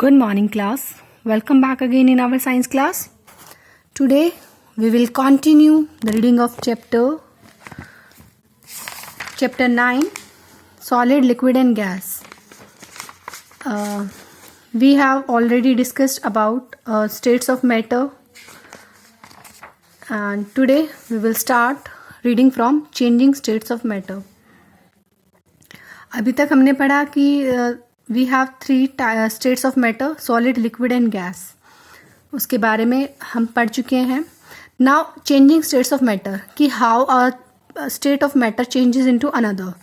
Good morning, class. Welcome back again in our science class. Today we will continue the reading of chapter 9, solid, liquid and gas. We have already discussed about states of matter, and today we will start reading from changing states of matter. अभी तक हमने पढ़ा कि we have 3 states of matter, solid, liquid and gas. उसके बारे में हम पढ़ चुके हैं. Now changing states of matter, कि how a state of matter changes into another.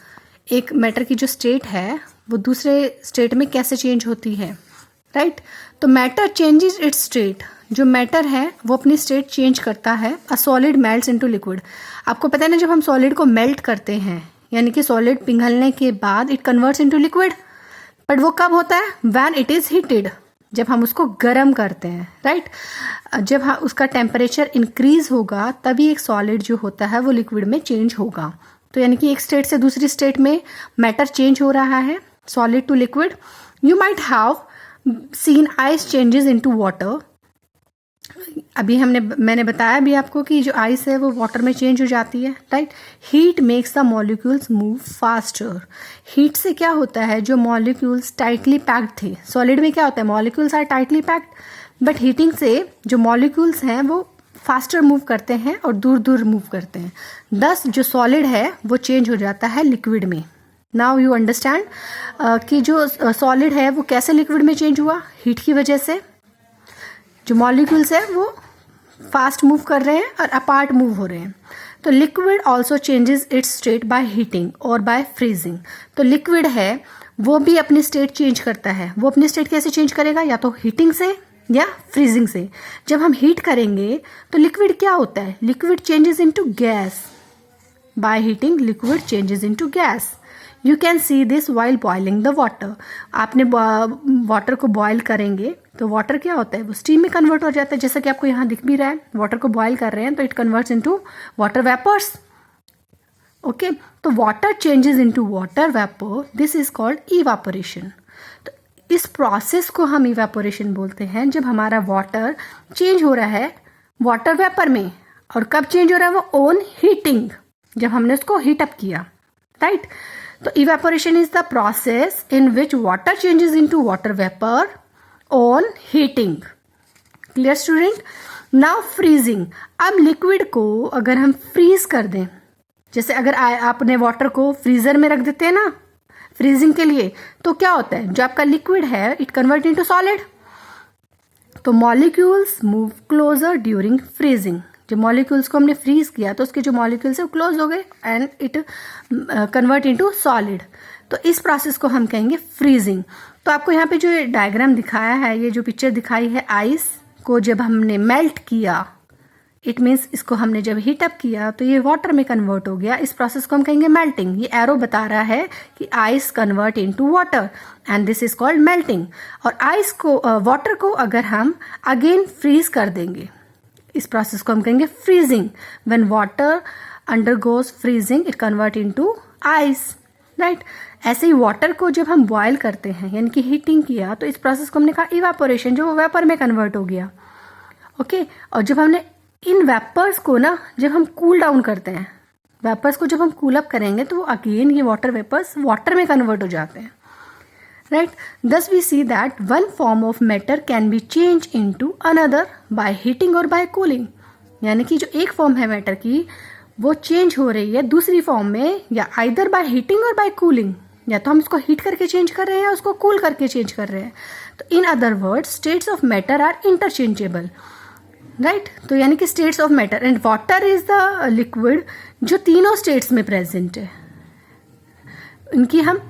एक मैटर की जो स्टेट है वो दूसरे स्टेट में कैसे चेंज होती है, राइट? तो मैटर चेंजेस इट्स स्टेट. जो मैटर है वो अपनी स्टेट चेंज करता है. A solid melts into liquid. आपको पता है ना, जब हम सॉलिड को मेल्ट करते हैं, यानी कि सॉलिड पिघलने के बाद it converts into liquid. But वो कब होता है? व्हेन इट इज हीटेड, जब हम उसको गर्म करते हैं, राइट? जब उसका टेम्परेचर इंक्रीज होगा तभी एक सॉलिड जो होता है वो लिक्विड में चेंज होगा. तो यानी कि एक स्टेट से दूसरी स्टेट में मैटर चेंज हो रहा है, solid to liquid. You might have seen ice changes into water. अभी मैंने बताया भी आपको कि जो आइस है वो वाटर में चेंज हो जाती है, right? Heat makes the molecules move faster. Heat से क्या होता है, जो मॉलिक्यूल्स टाइटली पैक्ड थे, सॉलिड में क्या होता है, molecules are tightly packed, but heating से जो मॉलिक्यूल्स हैं वो फास्टर मूव करते हैं और दूर दूर मूव करते हैं. दस जो सॉलिड है वो चेंज हो जाता है लिक्विड में. नाउ यू अंडरस्टैंड कि जो सॉलिड है वो कैसे लिक्विड में चेंज हुआ. हीट की वजह से जो मॉलिक्यूल्स है वो फास्ट मूव कर रहे हैं और अपार्ट मूव हो रहे हैं. तो liquid also changes it's state by heating और बाय फ्रीजिंग. तो लिक्विड है वो भी अपनी स्टेट चेंज करता है. वो अपनी स्टेट कैसे चेंज करेगा? या तो हीटिंग से या फ्रीजिंग से. जब हम हीट करेंगे तो लिक्विड क्या होता है? Liquid changes into gas. By heating liquid changes into gas. You can see this while boiling the water. आपने वाटर को बॉयल करेंगे तो वाटर क्या होता है, वो स्टीम में कन्वर्ट हो जाता है. जैसा कि आपको यहाँ दिख भी रहा है, वाटर को बॉयल कर रहे हैं तो it converts into water vapours. Okay, तो water changes into water vapour. This is called evaporation. तो इस प्रोसेस को हम इवापोरेशन बोलते हैं, जब हमारा वाटर चेंज हो रहा है वाटर वेपर में. और कब चेंज हो रहा है वो? ऑन हीटिंग, जब हमने उसको हीटअप किया, राइट? तो evaporation is the process in which water changes into water vapour on heating. Clear student? Now freezing. अब लिक्विड को अगर हम फ्रीज कर दें, जैसे अगर आपने वाटर को फ्रीजर में रख देते हैं ना फ्रीजिंग के लिए, तो क्या होता है, जो आपका लिक्विड है इट कन्वर्ट इनटू सॉलिड. तो molecules move closer during freezing. जो मॉलिक्यूल्स को हमने फ्रीज किया तो उसके जो मॉलिक्यूल्स है वो क्लोज हो गए and it convert into solid. तो इस प्रोसेस को हम कहेंगे फ्रीजिंग. तो आपको यहाँ पे जो डायग्राम दिखाया है, ये जो पिक्चर दिखाई है, आइस को जब हमने मेल्ट किया, इट मीन्स इसको हमने जब हीटअप किया तो ये वाटर में कन्वर्ट हो गया. इस प्रोसेस को हम कहेंगे मेल्टिंग. ये एरो बता रहा है कि ice convert into water and this is called melting. और आइस को वाटर को अगर हम अगेन फ्रीज कर देंगे, इस प्रोसेस को हम कहेंगे freezing. When water undergoes freezing it convert into ice, right? ऐसे ही वाटर को जब हम बॉयल करते हैं, यानी कि हीटिंग किया, तो इस प्रोसेस को हमने कहा इवापोरेशन, जो वेपर में कन्वर्ट हो गया. ओके, और जब हमने इन वेपर्स को ना, जब हम कूल डाउन करते हैं, वेपर्स को जब हम कूल अप करेंगे तो वो अगेन ये वाटर वेपर्स वाटर में कन्वर्ट हो जाते हैं, right? Thus we see that one form of matter can be changed into another by heating or by cooling. यानी कि जो एक फॉर्म है मैटर की वो चेंज हो रही है दूसरी फॉर्म में, या either by heating or by cooling. या तो हम उसको हीट करके चेंज कर रहे हैं या उसको कूल करके चेंज कर रहे हैं. तो in other words states of matter are interchangeable, right? तो यानी कि states of matter and water is the liquid जो तीनों स्टेट्स में प्रेजेंट है.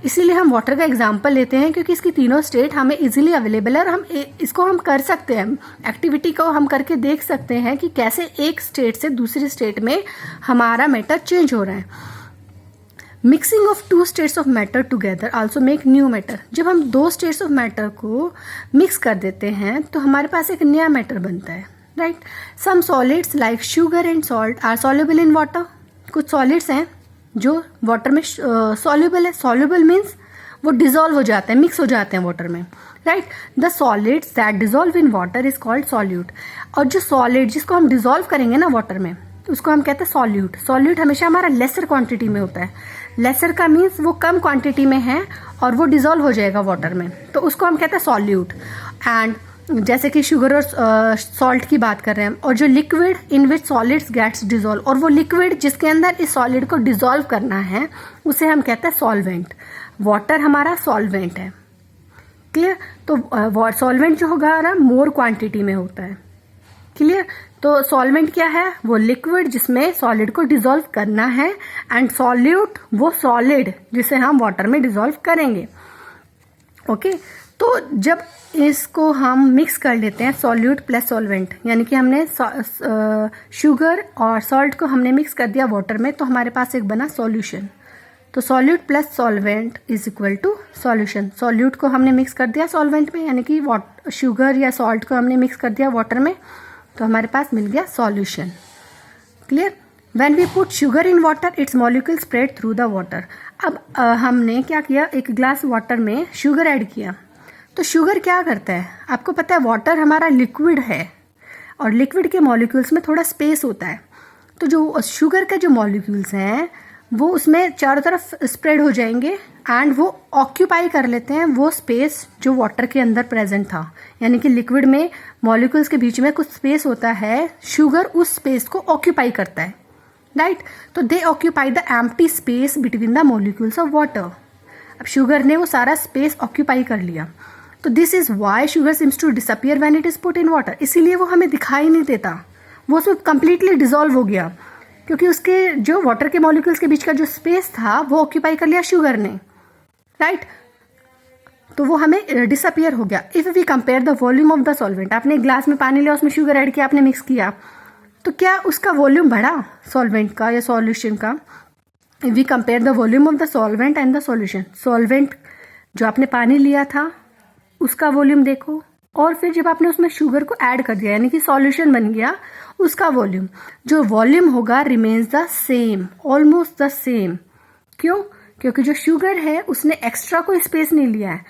इसीलिए हम वाटर का एग्जाम्पल लेते हैं क्योंकि इसकी तीनों स्टेट हमें इजीली अवेलेबल है और हम इसको हम कर सकते हैं. एक्टिविटी को हम करके देख सकते हैं कि कैसे एक स्टेट से दूसरी स्टेट में हमारा मैटर चेंज हो रहा है. Mixing of 2 states of matter together also make new matter. जब हम 2 स्टेट्स ऑफ मैटर को मिक्स कर देते हैं तो हमारे पास एक नया मैटर बनता है, right? Some solids like sugar and salt are soluble in water. कुछ सॉलिड्स हैं जो वाटर में सॉल्युबल है. सॉल्युबल मीन्स वो डिजोल्व हो जाते हैं, मिक्स हो जाते हैं वाटर में, right. The solids that dissolve in water is called solute. और जो सॉलिड जिसको हम डिजोल्व करेंगे ना वाटर में, उसको हम कहते हैं सॉल्यूट. सॉल्यूट हमेशा हमारा लेसर क्वांटिटी में होता है. लेसर का मीन्स वो कम क्वांटिटी में है और वो डिजोल्व हो जाएगा वाटर में, तो उसको हम कहते हैं सॉल्यूट. एंड जैसे कि शुगर और सॉल्ट की बात कर रहे हैं, और जो liquid in which solids gets dissolve, और वो लिक्विड जिसके अंदर इस सॉलिड को डिजोल्व करना है उसे हम कहते हैं सॉल्वेंट. वाटर हमारा सॉल्वेंट है. क्लियर. तो सॉल्वेंट जो होगा ना मोर क्वांटिटी में होता है. क्लियर. तो सॉल्वेंट क्या है? वो लिक्विड जिसमें सॉलिड को डिजोल्व करना है, एंड सॉल्यूट वो सॉलिड जिसे हम वाटर में डिजोल्व करेंगे. ओके. तो जब इसको हम मिक्स कर लेते हैं सॉल्यूट प्लस सॉल्वेंट, यानी कि हमने शुगर और सॉल्ट को हमने मिक्स कर दिया वाटर में, तो हमारे पास एक बना सॉल्यूशन. तो solute plus solvent is equal to solution. Solute को हमने मिक्स कर दिया सॉल्वेंट में, यानी कि शुगर या सॉल्ट को हमने मिक्स कर दिया वाटर में, तो हमारे पास मिल गया solution. Clear. When we put sugar in water its molecule spread through the water. अब हमने क्या किया, एक ग्लास वाटर में शुगर ऐड किया. तो शुगर क्या करता है? आपको पता है वाटर हमारा लिक्विड है और लिक्विड के मॉलिक्यूल्स में थोड़ा स्पेस होता है. तो जो शुगर के जो मॉलिक्यूल्स हैं वो उसमें चारों तरफ स्प्रेड हो जाएंगे एंड वो ऑक्यूपाई कर लेते हैं वो स्पेस जो वाटर के अंदर प्रेजेंट था. यानी कि लिक्विड में मॉलिक्यूल्स के बीच में कुछ स्पेस होता है, शुगर उस स्पेस को ऑक्यूपाई करता है. राइट. तो they occupy the empty space between the molecules of water. अब शुगर ने वो सारा स्पेस ऑक्यूपाई कर लिया. तो this is why sugar seems to disappear when it is put in water. इसीलिए वो हमें दिखाई नहीं देता, वो उसमें कंप्लीटली डिजोल्व हो गया, क्योंकि उसके जो वाटर के मॉलिक्यूल्स के बीच का जो स्पेस था वो ऑक्यूपाई कर लिया शुगर ने. राइट. तो वो हमें डिसअपियर हो गया. If we compare the volume of the solvent, आपने एक ग्लास में पानी लिया, उसमें शुगर ऐड किया, आपने मिक्स किया, तो क्या उसका वॉल्यूम बढ़ा सॉल्वेंट का या सॉल्यूशन का? If we compare the volume of the solvent and the solution, solvent जो आपने पानी लिया था उसका वॉल्यूम देखो, और फिर जब आपने उसमें शुगर को ऐड कर दिया यानी कि सॉल्यूशन बन गया, उसका वॉल्यूम, जो वॉल्यूम होगा remains the same, almost the same. क्यों? क्योंकि जो शुगर है उसने एक्स्ट्रा कोई स्पेस नहीं लिया है.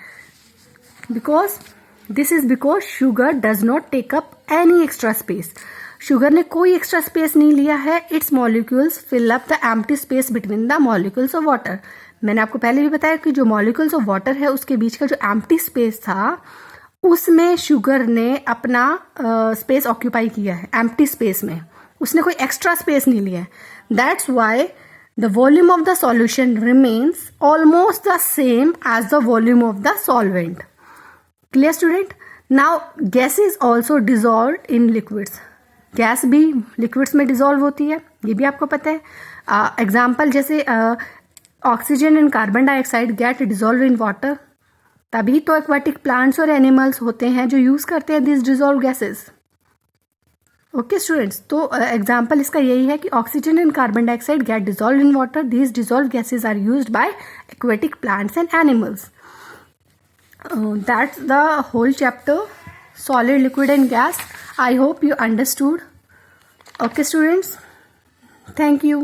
Because sugar does not take up any extra space. Sugar ने कोई एक्स्ट्रा स्पेस नहीं लिया है. Its molecules fill up the empty space between the molecules of water. मैंने आपको पहले भी बताया कि जो मॉलिक्यूल्स ऑफ वाटर है उसके बीच का जो एम्प्टी स्पेस था उसमें शुगर ने अपना स्पेस ऑक्यूपाई किया है. एम्प्टी स्पेस में उसने कोई एक्स्ट्रा स्पेस नहीं लिया है. That's why the volume of the solution remains almost the same as the volume of the solvent. Clear student. Now gases also dissolve in liquids. Gas भी liquids में dissolve होती है, ये भी आपको पता है. एग्जाम्पल जैसे oxygen and carbon dioxide get dissolve in water. तभी तो एक्वाटिक प्लांट्स और एनिमल्स होते हैं जो यूज करते हैं this dissolve gases. Okay students. तो एग्जाम्पल इसका यही है कि oxygen and carbon dioxide get dissolve in water. These dissolve gases are used by aquatic plants and animals. That's the whole chapter, solid, liquid and gas. I hope you understood. Okay students, thank you.